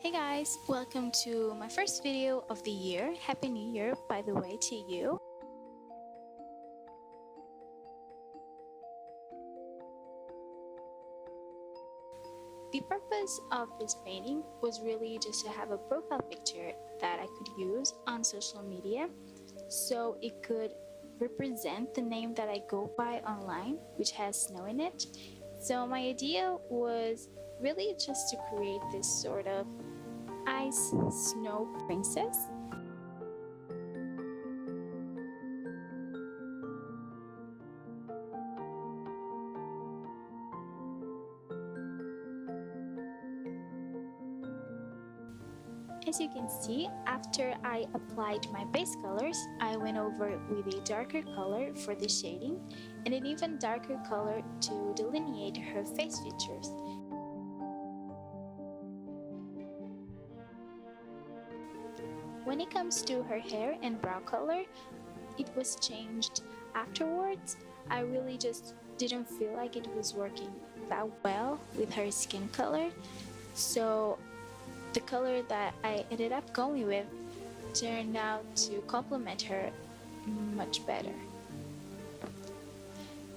Hey guys, welcome to my first video of the year. Happy New Year, by the way, to you. The purpose of this painting was really just to have a profile picture that I could use on social media so it could represent the name that I go by online, which has snow in it. So my idea was really just to create this sort of ice snow princess. As you can see, after I applied my base colors, I went over with a darker color for the shading and an even darker color to delineate her face features. When it comes to her hair and brow color, it was changed afterwards. I really just didn't feel like it was working that well with her skin color, so the color that I ended up going with turned out to complement her much better.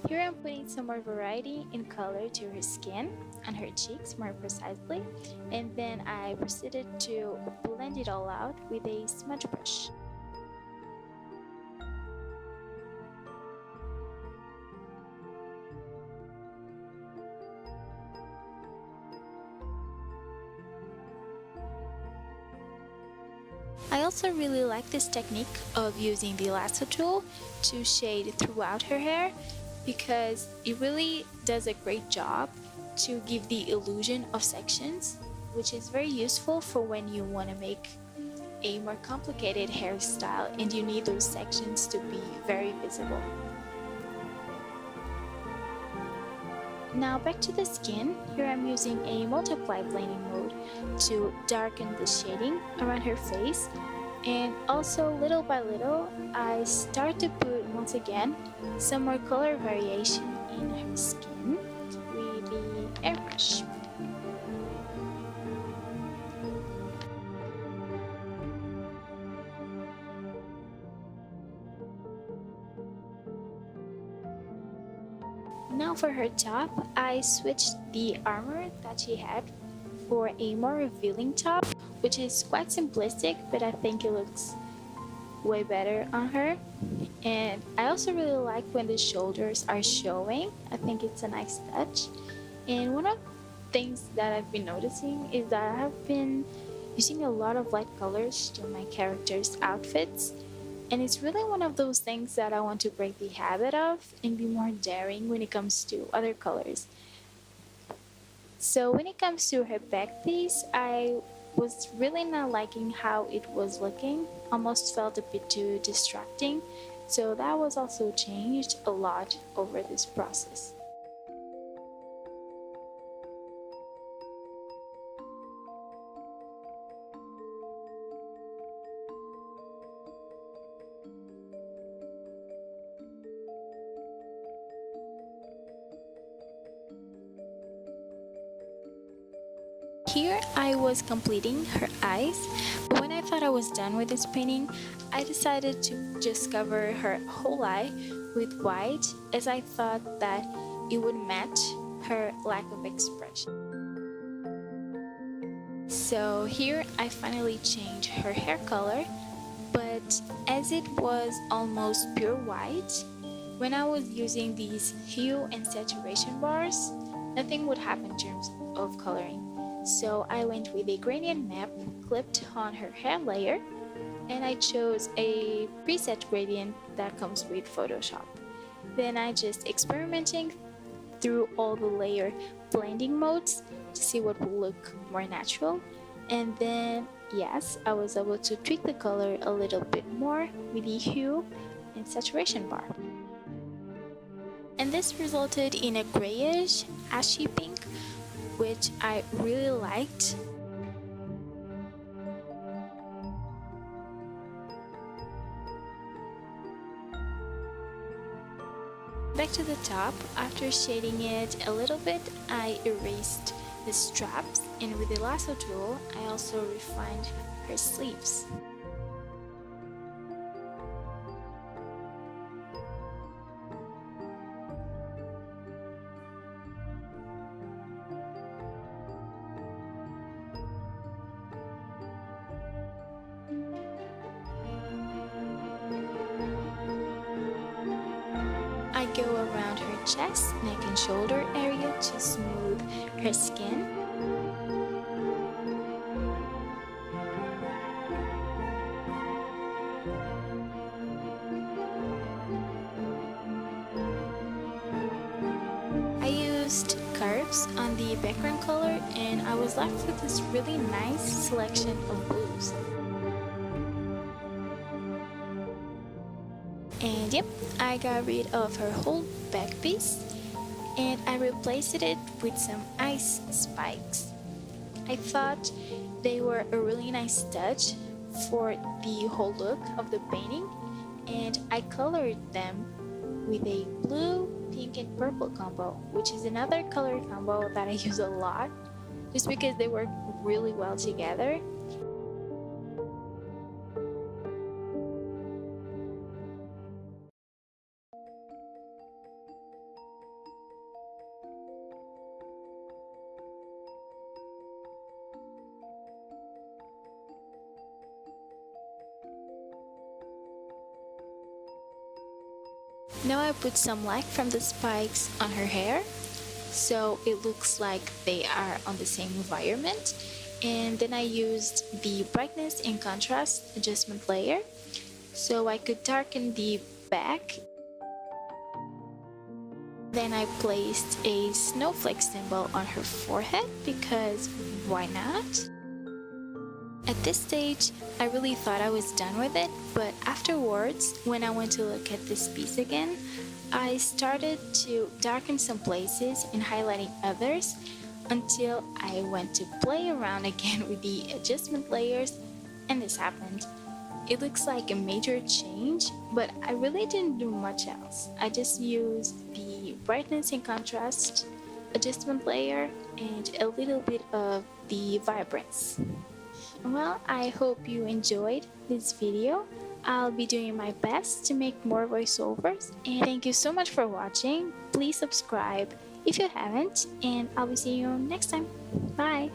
Here I'm putting some more variety in color to her skin and her cheeks more precisely, and then I proceeded to blend it all out with a smudge brush. I also really like this technique of using the lasso tool to shade throughout her hair because it really does a great job to give the illusion of sections, which is very useful for when you want to make a more complicated hairstyle and you need those sections to be very visible. Now back to the skin. Here I'm using a multiply blending mode to darken the shading around her face, and also little by little I start to put once again some more color variation in her skin with the airbrush. Now for her top, I switched the armor that she had for a more revealing top, which is quite simplistic, but I think it looks way better on her. And I also really like when the shoulders are showing. I think it's a nice touch. And one of the things that I've been noticing is that I have been using a lot of light colors to my characters' outfits. And it's really one of those things that I want to break the habit of and be more daring when it comes to other colors. So when it comes to her back piece, I was really not liking how it was looking, almost felt a bit too distracting. So that was also changed a lot over this process. Here I was completing her eyes, but when I thought I was done with this painting, I decided to just cover her whole eye with white, as I thought that it would match her lack of expression. So here I finally changed her hair color, but as it was almost pure white, when I was using these hue and saturation bars, nothing would happen in terms of coloring. So I went with a gradient map clipped on her hair layer, and I chose a preset gradient that comes with Photoshop. Then I just experimenting through all the layer blending modes to see what will look more natural. And then yes, I was able to tweak the color a little bit more with the hue and saturation bar. And this resulted in a grayish ashy pink, which I really liked. Back to the top, after shading it a little bit, I erased the straps And with the lasso tool, I also refined her sleeves. I go around her chest, neck and shoulder area to smooth her skin. I used curves on the background color and I was left with this really nice selection of blues. And yep, I got rid of her whole back piece and I replaced it with some ice spikes. I thought they were a really nice touch for the whole look of the painting, and I colored them with a blue, pink and purple combo, which is another color combo that I use a lot just because they work really well together. Now I put some light from the spikes on her hair, so it looks like they are on the same environment. And then I used the brightness and contrast adjustment layer, so I could darken the back. Then I placed a snowflake symbol on her forehead because why not? At this stage, I really thought I was done with it, but afterwards, when I went to look at this piece again, I started to darken some places and highlighting others until I went to play around again with the adjustment layers, and this happened. It looks like a major change, but I really didn't do much else. I just used the brightness and contrast adjustment layer and a little bit of the vibrance. Well, I hope you enjoyed this video. I'll be doing my best to make more voiceovers, and thank you so much for watching. Please subscribe if you haven't, and I'll be seeing you next time. Bye!